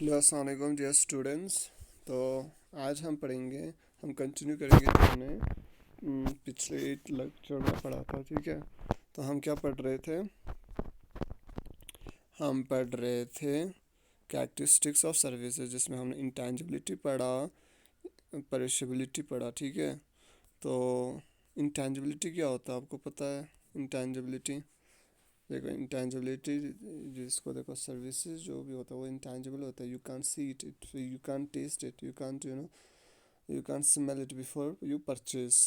Hello अस्सलाम वालेकुम dear students. तो आज हम कंटिन्यू करेंगे जो हमने पिछले एक लेक्चर में पढ़ा था। ठीक है, तो हम क्या पढ़ रहे थे? हम पढ़ रहे थे कैरेक्टरिस्टिक्स ऑफ सर्विसेज, जिसमें हमने इंटेंजिबिलिटी पढ़ा, पेरिशेबिलिटी पढ़ा। ठीक है, तो इंटेंजिबिलिटी क्या होता है आपको पता है? इंटेंजिबिलिटी, देखो इंटेंजिबिलिटी जिसको देखो सर्विसेज जो भी होता है वो इंटेंजिबल होता है। You can see it, you can taste it, you can you can smell it before you purchase.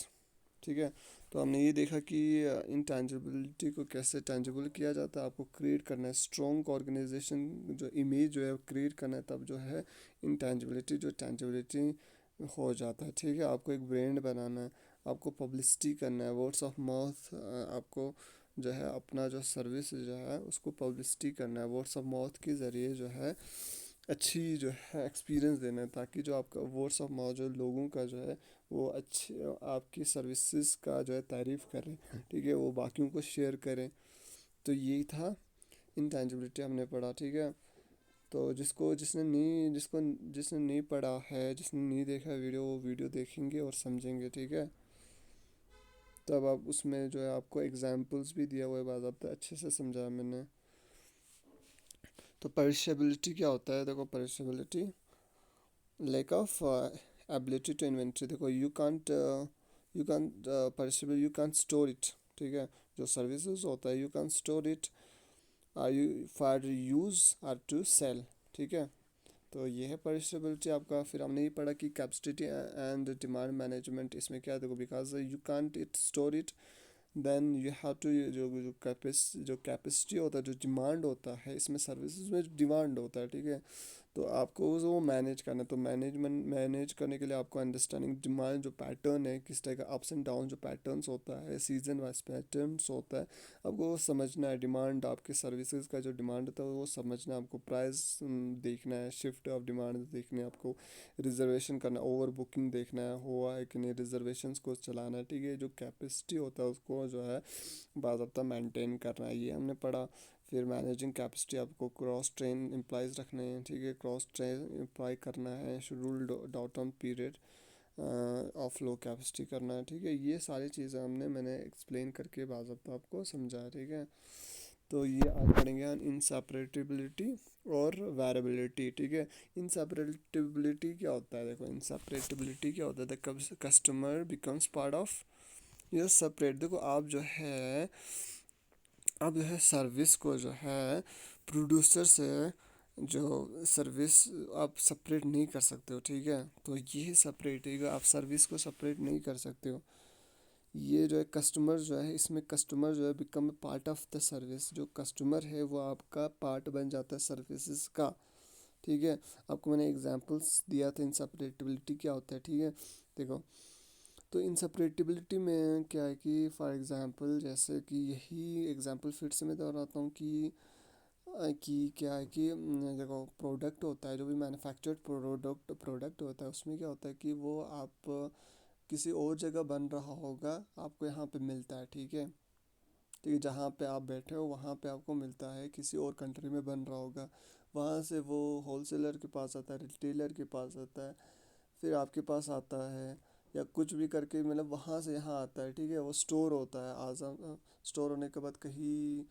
ठीक है, तो हमने ये देखा कि इंटेंजिबिलिटी को कैसे टेंजिबल किया जाता है। आपको क्रिएट करना है स्ट्रॉन्ग ऑर्गेनाइजेशन, जो इमेज जो है क्रिएट करना है, तब जो है इंटेंजिबिलिटी जो टेंजिबिलिटी हो जाता है। ठीक है, आपको एक ब्रांड बनाना है, आपको पब्लिसिटी करना है, वर्ड्स ऑफ माउथ, आपको जो है अपना जो सर्विस जो है उसको पब्लिसिटी करना है, वर्ड्स ऑफ माउथ के ज़रिए जो है अच्छी जो है एक्सपीरियंस देना है, ताकि जो आपका वर्ड्स ऑफ माउथ जो लोगों का जो है वो अच्छी आपकी सर्विसेज का जो है तारीफ़ करें। ठीक है, वो बाकियों को शेयर करें। तो यही था इंटेंजिबिलिटी हमने पढ़ा। ठीक है, तो जिसने नहीं पढ़ा है, जिसने नहीं देखा वीडियो, वो वीडियो देखेंगे और समझेंगे। ठीक है, तब आप उसमें जो है आपको एग्जाम्पल्स भी दिया हुआ है, बाज़ाब्ता अच्छे से समझाया मैंने। तो परिशेबिलिटी क्या होता है? देखो perishability lack of ability to inventory। देखो you can't perishable, you can't store it. ठीक है, जो सर्विसेज होता है you can't store it, are you for use or to sell. ठीक है, तो ये है परिशेबिलिटी आपका। फिर हमने ये पढ़ा कि कैपेसिटी एंड डिमांड मैनेजमेंट, इसमें क्या है? देखो because you can't it store it, then you have to जो कैपेसिटी होता है, जो डिमांड होता है, इसमें सर्विसेज में डिमांड होता है। ठीक है, तो आपको वो मैनेज करना है। तो मैनेज करने के लिए आपको अंडरस्टैंडिंग डिमांड जो पैटर्न है, किस टाइप का अप्स एंड डाउन जो पैटर्न्स होता है, सीजन वाइज पैटर्न्स होता है, आपको वो समझना है। डिमांड आपके सर्विसेज का जो डिमांड होता है वो समझना है आपको। प्राइस देखना है, शिफ्ट ऑफ डिमांड देखने है आपको, रिजर्वेशन करना, ओवर बुकिंग देखना है हुआ है कि नहीं, रिजर्वेशन को चलाना है। ठीक है, जो कैपेसिटी होता है उसको जो है बाज़ाब्ता मेंटेन करना है, ये हमने पढ़ा। फिर मैनेजिंग कैपेसिटी, आपको क्रॉस ट्रेन एम्प्लॉयज़ रखने हैं। ठीक है, क्रॉस ट्रेन एम्प्लॉय करना है, scheduled down on period of low capacity करना है। ठीक है, ये सारी चीज़ें मैंने एक्सप्लेन करके बाज़ाब्ता आपको समझाया। ठीक है, तो ये आज पढ़ेंगे हम इनसेपरेटिबिलिटी और वेरिएबिलिटी। ठीक है, इनसेपरेटिबिलिटी क्या होता है? देखो इनसेपरेटिबिलिटी क्या होता है? The customer becomes part of ये सेपरेट। देखो आप जो है सर्विस को जो है प्रोड्यूसर से जो सर्विस आप सेपरेट नहीं कर सकते हो। ठीक है, तो ये सेपरेट है, आप सर्विस को सेपरेट नहीं कर सकते हो। ये जो है कस्टमर जो है, इसमें कस्टमर जो है become part of the service. जो कस्टमर है वो आपका पार्ट बन जाता है सर्विसेज का। ठीक है, आपको मैंने एग्जांपल्स दिया था इनसेपरेटिबिलिटी क्या होता है। ठीक है, देखो तो इनसेपरेटिबिलिटी में क्या है कि फॉर एग्जांपल, जैसे कि यही एग्जांपल फिर से मैं दोहराता हूँ कि क्या है कि देखो प्रोडक्ट होता है, जो भी मैन्युफैक्चर्ड प्रोडक्ट होता है, उसमें क्या होता है कि वो आप किसी और जगह बन रहा होगा, आपको यहाँ पे मिलता है। ठीक है, ठीक है, जहाँ पे आप बैठे हो वहाँ पे आपको मिलता है, किसी और कंट्री में बन रहा होगा, वहाँ से वो होलसेलर के पास आता है, रिटेलर के पास आता है, फिर आपके पास आता है, या कुछ भी करके मतलब वहाँ से यहाँ आता है। ठीक है, वो स्टोर होता है, आज़ा स्टोर होने के बाद कहीं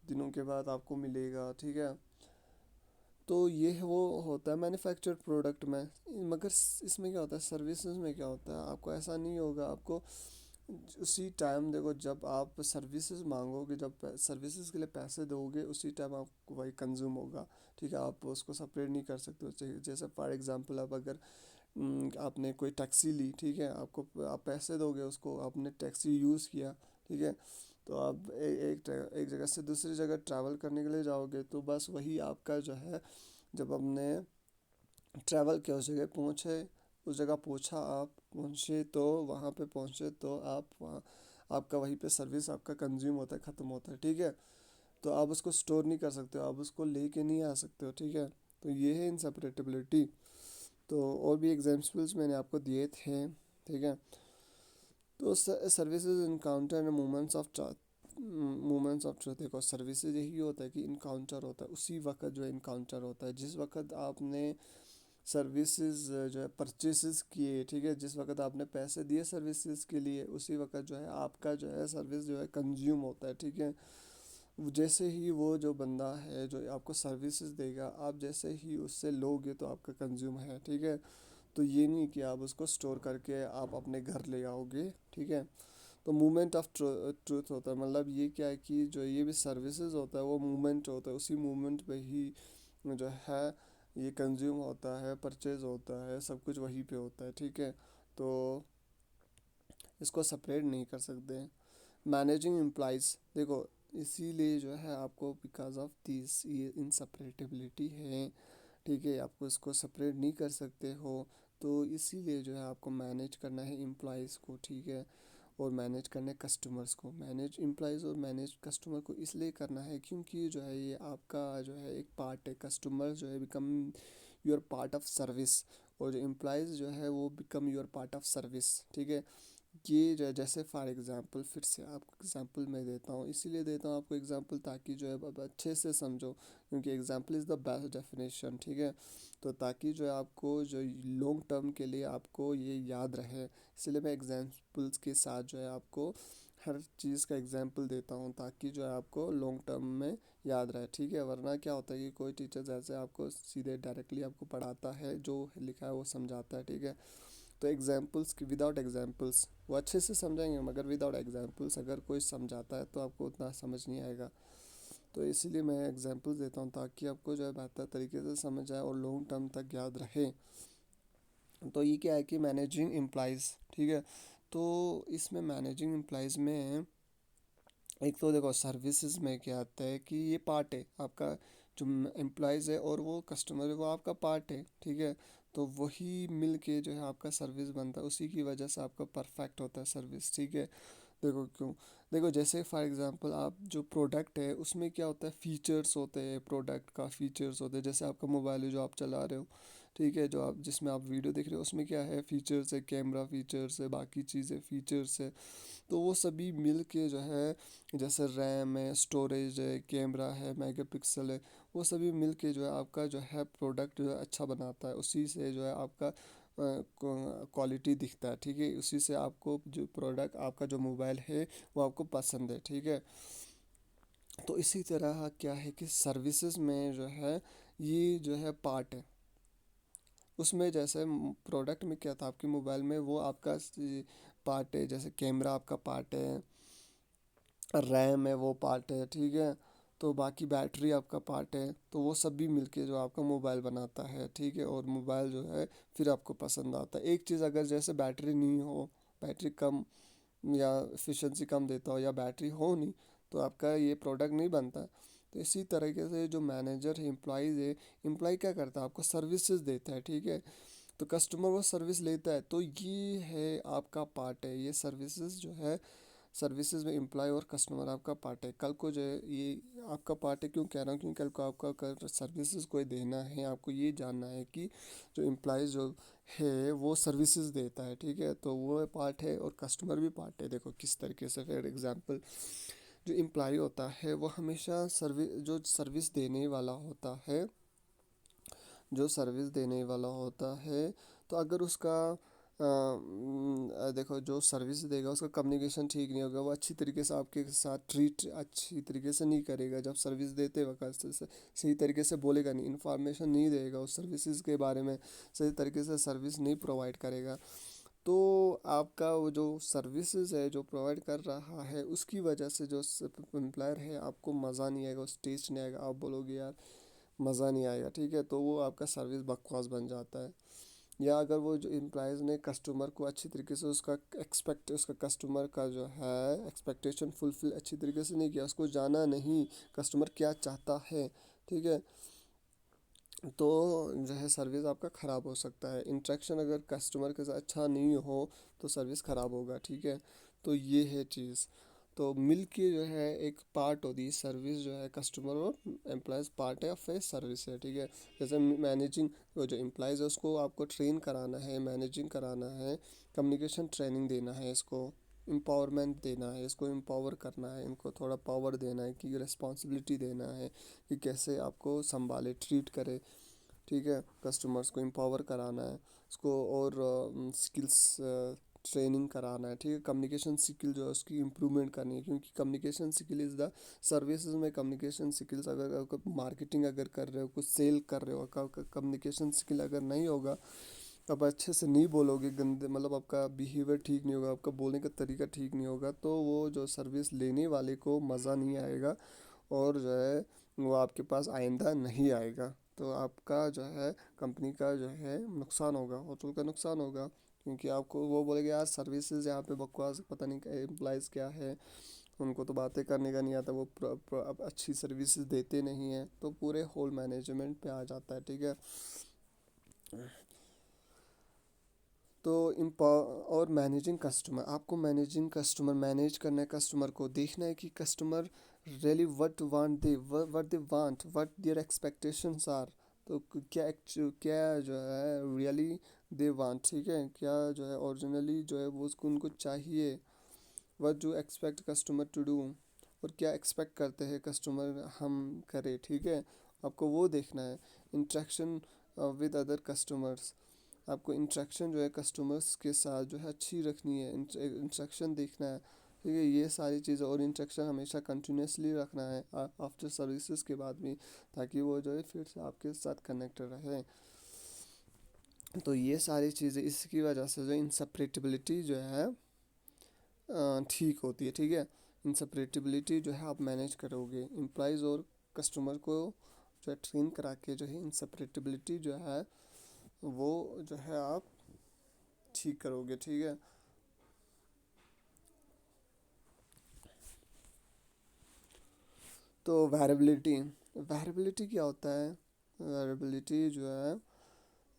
दिनों के बाद आपको मिलेगा। ठीक है, तो ये है वो होता है मैन्युफैक्चर्ड प्रोडक्ट में। मगर इसमें क्या होता है, सर्विसेज में क्या होता है, आपको ऐसा नहीं होगा। आपको उसी टाइम देखो, जब आप सर्विसेज मांगोगे, जब सर्विसेज के लिए पैसे दोगे, उसी टाइम आपको वही कंज्यूम होगा। ठीक है, आप उसको सेपरेट नहीं कर सकते हो। जैसे फॉर एग्जांपल, आप अगर आपने कोई टैक्सी ली, ठीक है, आपको आप पैसे दोगे उसको, आपने टैक्सी यूज़ किया। ठीक है, तो आप एक जगह से दूसरी जगह ट्रैवल करने के लिए जाओगे, तो बस वही आपका जो है, जब आपने ट्रैवल किया, उस जगह पहुँचे, उस जगह पहुँचा, आप पहुँचे तो वहाँ पे पहुँचे तो आप वहाँ आपका वहीं पे सर्विस आपका कंज्यूम होता है, ख़त्म होता है। ठीक है, तो आप उसको स्टोर नहीं कर सकते हो, आप उसको लेके नहीं आ सकते हो। ठीक है, तो ये है इनसेपरेटेबिलिटी। तो और भी एग्जाम्पल्स मैंने आपको दिए थे। ठीक है, तो services encounter moments of moments of truth, देखो सर्विसेज यही होता है कि इनकाउंटर होता है उसी वक्त जो है इनकाउंटर होता है, जिस वक्त आपने सर्विसेज जो है परचेसेस किए, ठीक है, जिस वक्त आपने पैसे दिए सर्विसेज के लिए उसी वक्त जो है आपका जो है सर्विस जो है कंज्यूम होता है, ठीक है। जैसे ही वो जो बंदा है जो आपको सर्विसेज देगा, आप जैसे ही उससे लोगे तो आपका कंज्यूम है, ठीक है। तो ये नहीं कि आप उसको स्टोर करके आप अपने घर ले आओगे, ठीक है। तो मूवमेंट ऑफ ट्रूथ होता है, मतलब ये क्या है कि जो ये भी सर्विसेज होता है वो मूवमेंट होता है, उसी मूवमेंट पे ही जो है ये कंज्यूम होता है, परचेज होता है, सब कुछ वहीं पे होता है, ठीक है। तो इसको सेपरेट नहीं कर सकते। मैनेजिंग इम्प्लाइज, देखो इसीलिए जो है आपको बिकॉज ऑफ दिस ये इनसेपरेटेबिलिटी है, ठीक है, आपको इसको सेपरेट नहीं कर सकते हो। तो इसीलिए जो है आपको मैनेज करना है एम्प्लॉयज़ को, ठीक है, और मैनेज करने कस्टमर्स को। मैनेज एम्प्लॉयज़ और मैनेज कस्टमर को इसलिए करना है क्योंकि जो है ये आपका जो है एक पार्ट है, कस्टमर जो है become your part of service, और जो एम्प्लॉयज़ जो है वो become your part of service, ठीक है। ये जैसे फॉर एग्ज़ाम्पल, फिर से आपको एग्ज़ाम्पल मैं देता हूँ, इसीलिए देता हूँ आपको एग्ज़ाम्पल ताकि जो है अब अच्छे से समझो, क्योंकि example is the best definition, ठीक है। तो ताकि जो है आपको जो लॉन्ग टर्म के लिए आपको ये याद रहे, इसलिए मैं एग्ज़ाम्पल्स के साथ जो है आपको हर चीज़ का एग्ज़ाम्पल देता हूँ ताकि जो है आपको लॉन्ग टर्म में याद रहे, ठीक है। वरना क्या होता है कि कोई टीचर ऐसे आपको सीधे डायरेक्टली आपको पढ़ाता है, जो लिखा है वो समझाता है, ठीक है। तो एग्जाम्पल्स की विदाउट एग्जाम्पल्स वो अच्छे से समझाएंगे, मगर विदाउट एग्जाम्पल्स अगर कोई समझाता है तो आपको उतना समझ नहीं आएगा। तो इसीलिए मैं एग्जाम्पल्स देता हूँ ताकि आपको जो है बेहतर तरीके से समझ आए और लॉन्ग टर्म तक याद रहे। तो ये क्या है कि मैनेजिंग एम्प्लॉयज़, ठीक है। तो इसमें मैनेजिंग एम्प्लॉयज़ में एक तो देखो सर्विसेज में क्या आता है कि ये पार्ट है आपका, जो एम्प्लॉयज़ है और वो कस्टमर है वो आपका पार्ट है, ठीक है। तो वही मिल के जो है आपका सर्विस बनता है, उसी की वजह से आपका परफेक्ट होता है सर्विस, ठीक है। देखो क्यों, देखो जैसे फॉर एग्जांपल आप जो प्रोडक्ट है उसमें क्या होता है, फीचर्स होते हैं, प्रोडक्ट का फीचर्स होते हैं, जैसे आपका मोबाइल है जो आप चला रहे हो, ठीक है, जो आप जिसमें आप वीडियो देख रहे हो उसमें क्या है, फीचर्स है, कैमरा फीचर्स है, बाकी चीज़ें फीचर्स है। तो वो सभी मिल के जो है, जैसे रैम है, स्टोरेज है, कैमरा है, मेगापिक्सल है, वो सभी मिल के जो है आपका जो है प्रोडक्ट जो है अच्छा बनाता है, उसी से जो है आपका क्वालिटी दिखता है, ठीक है, उसी से आपको जो प्रोडक्ट आपका जो मोबाइल है वो आपको पसंद है, ठीक है। तो इसी तरह क्या है कि सर्विसेज में जो है ये जो है पार्ट है, उसमें जैसे प्रोडक्ट में क्या था आपके मोबाइल में वो आपका पार्ट है, जैसे कैमरा आपका पार्ट है, रैम है वो पार्ट है, ठीक है। तो बाकी बैटरी आपका पार्ट है, तो वो सब भी मिलके जो आपका मोबाइल बनाता है, ठीक है, और मोबाइल जो है फिर आपको पसंद आता है। एक चीज़ अगर जैसे बैटरी नहीं हो, बैटरी कम या एफिशिएंसी कम देता हो या बैटरी हो नहीं, तो आपका ये प्रोडक्ट नहीं बनता। तो इसी तरीके से जो मैनेजर है, एम्प्लॉयज़ है, एम्प्लॉय क्या करता है, आपको सर्विसेज देता है, ठीक है। तो कस्टमर वो सर्विस लेता है, तो ये है आपका पार्ट है, ये सर्विसेज जो है, सर्विसेज में एम्प्लॉय और कस्टमर आपका पार्ट है। कल को जो है ये आपका पार्ट है, क्यों कह रहा हूँ, क्योंकि कल को आपका कर सर्विसेज कोई देना है, आपको ये जानना है कि जो एम्प्लॉय जो है वो सर्विसेज देता है, ठीक है, तो वो पार्ट है और कस्टमर भी पार्ट है। देखो किस तरीके से, फॉर एग्जांपल जो एम्प्लॉय होता है वो हमेशा सर्विस देने वाला होता है, जो सर्विस देने वाला होता है, तो अगर उसका देखो जो सर्विस देगा उसका कम्युनिकेशन ठीक नहीं होगा, वो अच्छी तरीके से आपके साथ ट्रीट अच्छी तरीके से नहीं करेगा, जब सर्विस देते वक्त सही तरीके से बोलेगा नहीं, इन्फॉर्मेशन नहीं देगा उस सर्विसेज के बारे में, सही तरीके से सर्विस नहीं प्रोवाइड करेगा, तो आपका वो जो सर्विसेज है जो प्रोवाइड कर रहा है उसकी वजह से जो एम्प्लॉयर है आपको मज़ा नहीं आएगा, उस टेस्ट नहीं आएगा, आप बोलोगे यार मज़ा नहीं आएगा, ठीक है, तो वो आपका सर्विस बकवास बन जाता है। या अगर वो जो एम्प्लॉयज़ ने कस्टमर को अच्छी तरीके से उसका कस्टमर का जो है एक्सपेक्टेशन फुलफिल अच्छी तरीके से नहीं किया, उसको जाना नहीं कस्टमर क्या चाहता है, ठीक है, तो जो है सर्विस आपका ख़राब हो सकता है। इंटरेक्शन अगर कस्टमर के साथ अच्छा नहीं हो तो सर्विस ख़राब होगा, ठीक है। तो ये है चीज़, तो मिल के जो है एक पार्ट होती है सर्विस, जो है कस्टमर और एम्प्लॉयज़ पार्ट है ऑफ ए सर्विस है, ठीक है। जैसे मैनेजिंग, वो जो एम्प्लॉयज़ है उसको आपको ट्रेन कराना है, मैनेजिंग कराना है, कम्युनिकेशन ट्रेनिंग देना है इसको, एम्पावरमेंट देना है, इसको एम्पावर करना है, इनको थोड़ा पावर देना है कि रिस्पॉन्सिबिलिटी देना है कि कैसे आपको संभाले, ट्रीट करे। ठीक है, कस्टमर्स को एम्पावर कराना है उसको, और स्किल्स ट्रेनिंग कराना है। ठीक है, कम्युनिकेशन स्किल जो है उसकी इम्प्रूवमेंट करनी है, क्योंकि communication skill is the services में कम्युनिकेशन स्किल्स, अगर मार्केटिंग अगर कर रहे हो, कुछ सेल कर रहे हो, कम्युनिकेशन स्किल अगर नहीं होगा, आप अच्छे से नहीं बोलोगे, गंदे मतलब आपका बिहेवियर ठीक नहीं होगा, आपका बोलने का तरीका ठीक नहीं होगा, तो वो जो सर्विस लेने वाले को मज़ा नहीं आएगा, और जो है वो आपके पास आइंदा नहीं आएगा। तो आपका जो है कंपनी का जो है नुकसान होगा, होटल का नुकसान होगा, क्योंकि आपको वो बोलेगा यार सर्विसेज यहाँ पे बकवास, पता नहीं एम्प्लॉयज़ क्या है, उनको तो बातें करने का नहीं आता, वो अब अच्छी सर्विसेज देते नहीं हैं, तो पूरे होल मैनेजमेंट पे आ जाता है। ठीक है, तो और मैनेजिंग कस्टमर, आपको मैनेजिंग कस्टमर मैनेज करना है, कस्टमर को देखना है कि customer really what they want, what their expectations are. तो क्या जो है रियली दे वांट, ठीक है, क्या जो है ओरिजिनली जो है वो उसको उनको चाहिए, what do expect customer to do, और क्या एक्सपेक्ट करते हैं कस्टमर हम करें। ठीक है, आपको वो देखना है। इंट्रैक्शन विद अदर कस्टमर्स, आपको इंट्रैक्शन जो है कस्टमर्स के साथ जो है अच्छी रखनी है, इंट्रैक्शन देखना है। ठीक है, ये सारी चीज़ें, और इंट्रैक्शन हमेशा कंटिन्यूसली रखना है आफ्टर सर्विसेज के बाद भी, ताकि वो जो है फिर से आपके साथ कनेक्टेड रहे। तो ये सारी चीज़ें इसकी वजह से जो इंसप्रेटेबिलिटी जो है ठीक होती है। ठीक है, इंसप्रेटेबिलिटी जो है आप मैनेज करोगे, एम्प्लॉयज़ और कस्टमर को जो है ट्रेन करा के जो है इंसप्रेटेबिलिटी जो है वो जो है आप ठीक करोगे। ठीक है, तो वेरिएबिलिटी, वेरिएबिलिटी क्या होता है? वेरिएबिलिटी जो है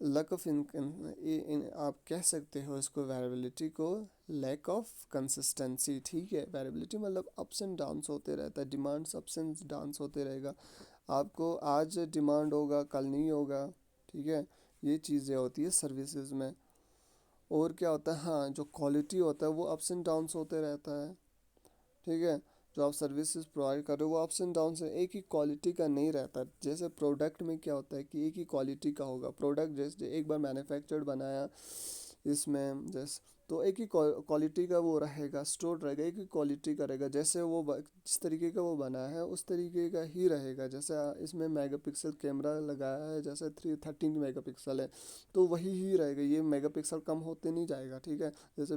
लैक ऑफ आप कह सकते हो इसको, वेरिएबिलिटी को लैक ऑफ कंसिस्टेंसी। ठीक है, वेरिएबिलिटी मतलब अप्स एंड डाउन्स होते रहता है, डिमांड्स अप्स एंड डाउन्स होते रहेगा, आपको आज डिमांड होगा कल नहीं होगा। ठीक है, ये चीज़ें होती है सर्विसेज में। और क्या होता है, हाँ, जो क्वालिटी होता है वो अप्स एंड डाउन्स होते रहता है। ठीक है, जो आप सर्विसेज प्रोवाइड कर रहे हो वो अप्स एंड डाउन से एक ही क्वालिटी का नहीं रहता। जैसे प्रोडक्ट में क्या होता है कि एक ही क्वालिटी का होगा प्रोडक्ट, जैसे एक बार मैन्युफैक्चर्ड बनाया इसमें जैसे, तो एक ही क्वालिटी का वो रहेगा, स्टोर रहेगा, एक ही क्वालिटी का रहेगा, जैसे वो जिस तरीके का वो बना है उस तरीके का ही रहेगा। जैसे इसमें मेगापिक्सल कैमरा लगाया है, जैसे 13 मेगापिक्सल है, तो वही ही रहेगा, ये मेगापिक्सल कम होते नहीं जाएगा। ठीक है, जैसे,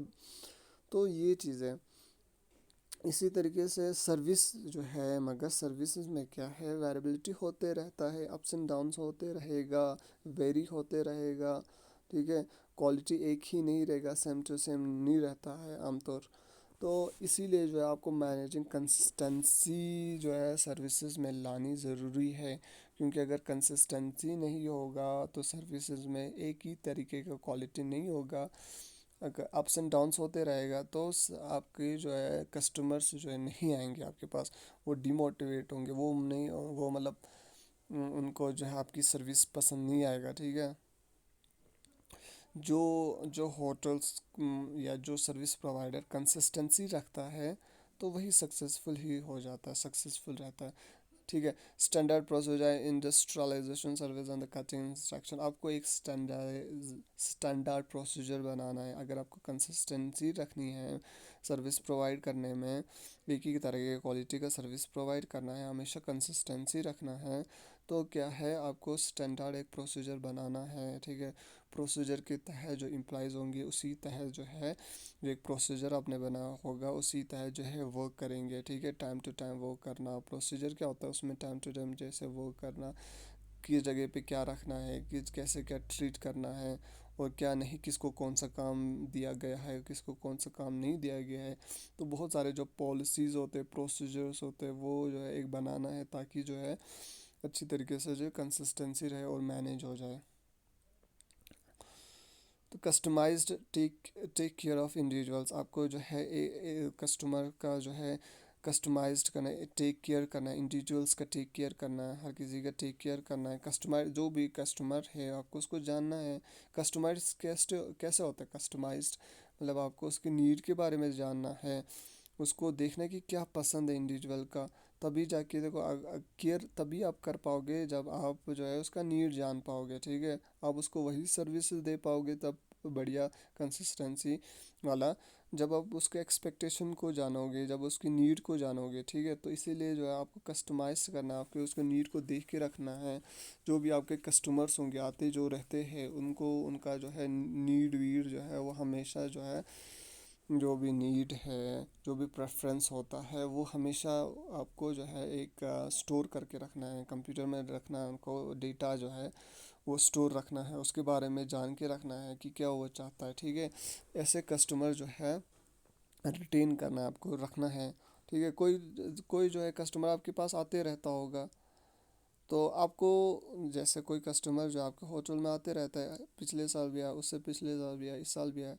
तो ये चीज़ें इसी तरीके से सर्विस जो है, मगर सर्विसेज में क्या है, वेरिएबिलिटी होते रहता है, अप्स एंड डाउन्स होते रहेगा, वेरी होते रहेगा। ठीक है, क्वालिटी एक ही नहीं रहेगा, सेम टू सेम नहीं रहता है आमतौर। तो इसीलिए जो है आपको मैनेजिंग कंसिस्टेंसी जो है सर्विसेज में लानी ज़रूरी है, क्योंकि अगर कंसिस्टेंसी नहीं होगा तो सर्विसेज में एक ही तरीके का क्वालिटी नहीं होगा, अगर अप्स एंड डाउन्स होते रहेगा तो आपके जो है कस्टमर्स जो है नहीं आएंगे आपके पास, वो डिमोटिवेट होंगे, वो नहीं, वो मतलब उनको जो है आपकी सर्विस पसंद नहीं आएगा। ठीक है, जो जो होटल्स या जो सर्विस प्रोवाइडर कंसिस्टेंसी रखता है तो वही सक्सेसफुल ही हो जाता है, सक्सेसफुल रहता है। ठीक है, standard procedure, industrialization, service and the cutting instruction, आपको एक स्टैंडर्ड प्रोसीजर बनाना है अगर आपको कंसिस्टेंसी रखनी है सर्विस प्रोवाइड करने में, एक ही तरह की क्वालिटी का सर्विस प्रोवाइड करना है, हमेशा कंसिस्टेंसी रखना है। तो क्या है, आपको स्टैंडर्ड एक प्रोसीजर बनाना है। ठीक है, प्रोसीजर के तहत जो एम्प्लॉयज़ होंगे उसी तहत जो है, जो एक प्रोसीजर आपने बनाया होगा उसी तहत जो है वर्क करेंगे। ठीक है, टाइम टू टाइम वर्क करना, प्रोसीजर क्या होता है उसमें टाइम टू टाइम जैसे वर्क करना, किस जगह पे क्या रखना है, किस कैसे क्या ट्रीट करना है और क्या नहीं, किसको कौन सा काम दिया गया है, किसको कौन सा काम नहीं दिया गया है। तो बहुत सारे जो पॉलिसीज़ होते हैं, प्रोसीजर्स होते हैं, वो जो है एक बनाना है, ताकि जो है अच्छी तरीके से जो कंसिस्टेंसी रहे और मैनेज हो जाए। तो customized take care of individuals, आपको जो है कस्टमर का जो है कस्टमाइज्ड करना है, टेक केयर करना है, इंडिविजुअल्स का टेक केयर करना है, हर किसी का टेक केयर करना है। कस्टमाइज जो भी कस्टमर है आपको उसको जानना है, कस्टमाइज कैसे कैसे होता है कस्टमाइज्ड, मतलब आपको उसकी नीड के बारे में जानना है, उसको देखना है कि क्या पसंद है इंडिविजुअल का। तभी जाके देखो केयर तभी आप कर पाओगे जब आप जो है उसका नीड जान पाओगे, ठीक है। आप उसको वही सर्विस दे पाओगे तब बढ़िया कंसिस्टेंसी वाला, जब आप उसके एक्सपेक्टेशन को जानोगे, जब उसकी नीड को जानोगे, ठीक है। तो इसीलिए जो है आपको कस्टमाइज करना है, आपके उसके नीड को देख के रखना है। जो भी आपके कस्टमर्स होंगे आते जो रहते हैं, उनको उनका जो है नीड वीड जो है वो हमेशा जो है, जो भी नीड है, जो भी प्रेफरेंस होता है वो हमेशा आपको जो है एक स्टोर करके रखना है, कंप्यूटर में रखना है, उनको डेटा जो है वो स्टोर रखना है, उसके बारे में जान के रखना है कि क्या वो चाहता है, ठीक है। ऐसे कस्टमर जो है रिटेन करना है, आपको रखना है, ठीक है। कोई कोई जो है कस्टमर आपके पास आते रहता होगा, तो आपको, जैसे कोई कस्टमर जो आपके होटल में आते रहता है, पिछले साल भी आया, उससे पिछले साल भी आया, इस साल भी आया,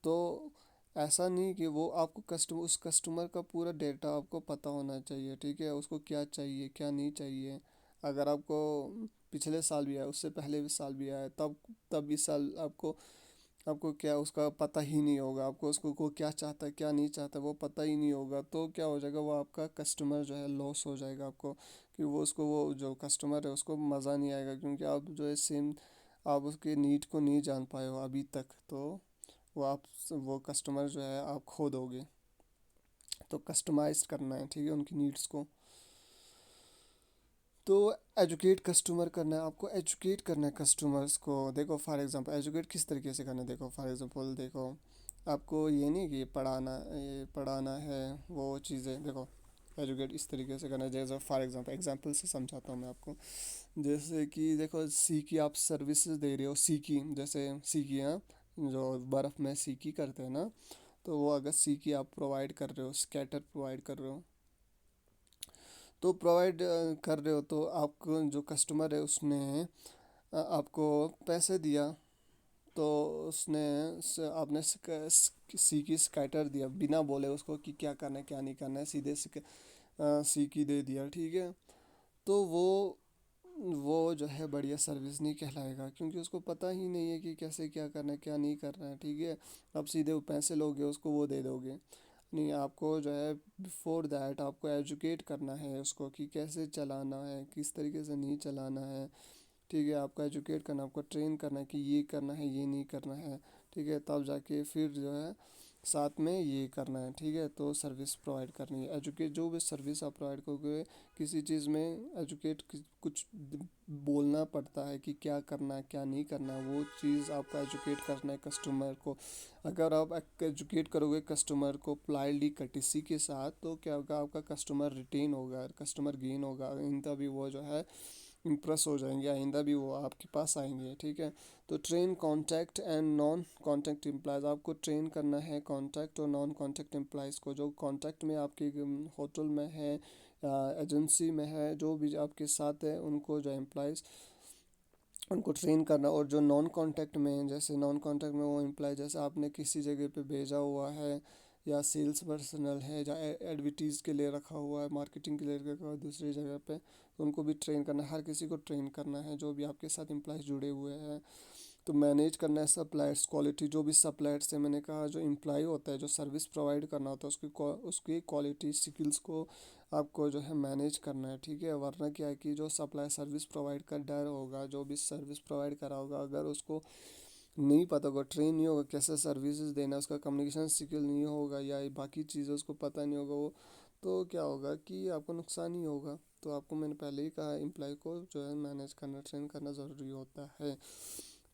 तो ऐसा नहीं कि वो आपको कस्टमर, उस कस्टमर का पूरा डेटा आपको पता होना चाहिए, ठीक है। उसको क्या चाहिए क्या नहीं चाहिए। अगर आपको पिछले साल भी आया, उससे पहले भी साल भी आया, तब इस साल आपको आपको क्या उसका पता ही नहीं होगा, आपको उसको को क्या चाहता है क्या नहीं चाहता वो पता ही नहीं होगा, तो क्या हो जाएगा, वो आपका कस्टमर जो है लॉस हो जाएगा आपको। कि वो उसको, वो जो कस्टमर है उसको मज़ा नहीं आएगा, क्योंकि आप जो है सेम, आप उसके नीड को नहीं जान पाए हो अभी तक, तो वो आप, वो कस्टमर जो है आप खो दोगे। तो कस्टमाइज करना है, ठीक है, उनकी नीड्स को। तो एजुकेट कस्टमर करना है, आपको एजुकेट करना है कस्टमर्स को। देखो फॉर एग्जांपल एजुकेट किस तरीके से करना है, देखो फॉर एग्जांपल देखो, आपको ये नहीं कि पढ़ाना है वो चीज़ें, देखो एजुकेट इस तरीके से करना है। जैसे फॉर एग्जांपल एग्जांपल से समझाता हूँ मैं आपको। जैसे कि देखो सी की आप सर्विसेज दे रहे हो, सी की, जैसे सी की, हाँ, जो बर्फ़ में सी की करते हैं ना, तो वो अगर सी की आप प्रोवाइड कर रहे हो, स्कैटर प्रोवाइड कर रहे हो, तो प्रोवाइड कर रहे हो, तो आपको जो कस्टमर है उसने आपको पैसे दिया, तो उसने आपने सी की स्कैटर दिया बिना बोले उसको कि क्या करना है क्या नहीं करना है, सीधे सी की दे दिया, ठीक है। तो वो जो है बढ़िया सर्विस नहीं कहलाएगा, क्योंकि उसको पता ही नहीं है कि कैसे क्या करना है क्या नहीं करना है, ठीक है। अब सीधे वो पैसे लोगे उसको वो दे दोगे, नहीं, आपको जो है बिफोर दैट आपको एजुकेट करना है उसको कि कैसे चलाना है किस तरीके से नहीं चलाना है, ठीक है। आपको एजुकेट करना, आपको ट्रेन करना है कि ये करना है ये नहीं करना है, ठीक है। तब जाके फिर जो है साथ में ये करना है, ठीक है। तो सर्विस प्रोवाइड करनी है, एजुकेट जो भी सर्विस आप प्रोवाइड करोगे, किसी चीज़ में एजुकेट कुछ बोलना पड़ता है कि क्या करना है क्या नहीं करना है, वो चीज़ आपको एजुकेट करना है कस्टमर को। अगर आप एजुकेट करोगे कस्टमर को पोलाइटली कटिसी के साथ, तो क्या होगा, आपका कस्टमर रिटेन होगा, कस्टमर गेन होगा, इन तभी वो जो है इम्प्रेस हो जाएंगे, आइंदा भी वो आपके पास आएंगे, ठीक है। तो train contact and non contact employees, आपको ट्रेन करना है कॉन्टैक्ट और नॉन कॉन्टैक्ट एम्प्लॉयज़ को। जो कॉन्टैक्ट में आपके होटल में है या एजेंसी में है, जो भी आपके साथ है, उनको जो एम्प्लॉयज़ उनको ट्रेन करना। और जो नॉन कांटेक्ट में, जैसे नॉन कांटेक्ट में वो एम्प्लॉय, जैसे आपने किसी जगह पे भेजा हुआ है या सेल्स पर्सनल है या एडवर्टीज़ के लिए रखा हुआ है, मार्केटिंग के लिए रखा हुआ है दूसरी जगह पे, तो उनको भी ट्रेन करना है, हर किसी को ट्रेन करना है जो भी आपके साथ एम्प्लॉयज़ जुड़े हुए हैं। तो मैनेज करना है सप्लायर्स क्वालिटी, जो भी सप्लायर्स से मैंने कहा, जो एम्प्लॉय होता है जो सर्विस प्रोवाइड करना होता है, उसकी क्वालिटी स्किल्स को आपको जो है मैनेज करना है, ठीक है। वरना क्या है कि जो सप्लाई सर्विस प्रोवाइड कर डर होगा, जो भी सर्विस प्रोवाइड करा होगा, अगर उसको नहीं पता होगा, ट्रेन नहीं होगा कैसे सर्विसेज देना, उसका कम्युनिकेशन स्किल नहीं होगा या बाकी चीज़ें उसको पता नहीं होगा, वो तो क्या होगा कि आपको नुकसान ही होगा। तो आपको मैंने पहले ही कहा, एम्प्लॉय को जो है मैनेज करना, ट्रेन करना ज़रूरी होता है।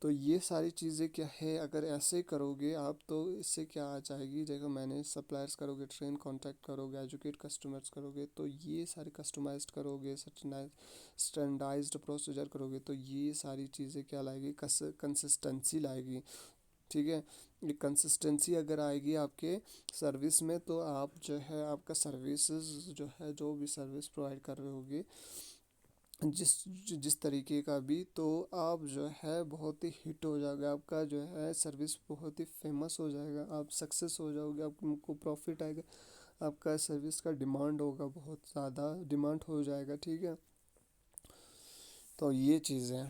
तो ये सारी चीज़ें क्या है, अगर ऐसे करोगे आप, तो इससे क्या आ जाएगी, जगह मैनेज सप्लायर्स करोगे, ट्रेन कॉन्टैक्ट करोगे, एजुकेट कस्टमर्स करोगे, तो ये सारे कस्टमाइज्ड करोगे, स्टैंडर्डाइज्ड प्रोसीजर करोगे, तो ये सारी चीज़ें क्या लाएगी, कंसिस्टेंसी लाएगी, ठीक है। ये कंसिस्टेंसी अगर आएगी आपके सर्विस में, तो आप जो है आपका सर्विसेज जो है, जो भी सर्विस प्रोवाइड कर रहे होगे जिस जिस तरीके का भी, तो आप जो है बहुत ही हिट हो जाएगा, आपका जो है सर्विस बहुत ही फेमस हो जाएगा, आप सक्सेस हो जाओगे, आपको प्रॉफिट आएगा, आपका सर्विस का डिमांड होगा, बहुत ज़्यादा डिमांड हो जाएगा, ठीक है। तो ये चीज़ें,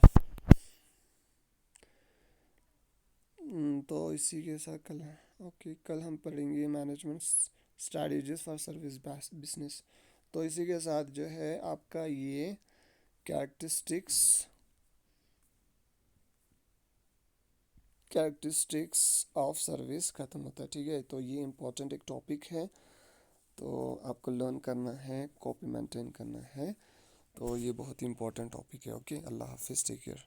तो इसी के साथ कल ओके, कल हम पढ़ेंगे management strategies for service business. तो इसी के साथ जो है आपका ये कैरेक्टरिस्टिक्स कैरेक्टरिस्टिक्स ऑफ सर्विस ख़त्म होता है। ठीक है, तो ये इम्पोर्टेंट एक टॉपिक है, तो आपको लर्न करना है, कॉपी मेंटेन करना है। तो ये बहुत ही इंपॉर्टेंट टॉपिक है। ओके, अल्लाह हाफिज़, टेक केयर।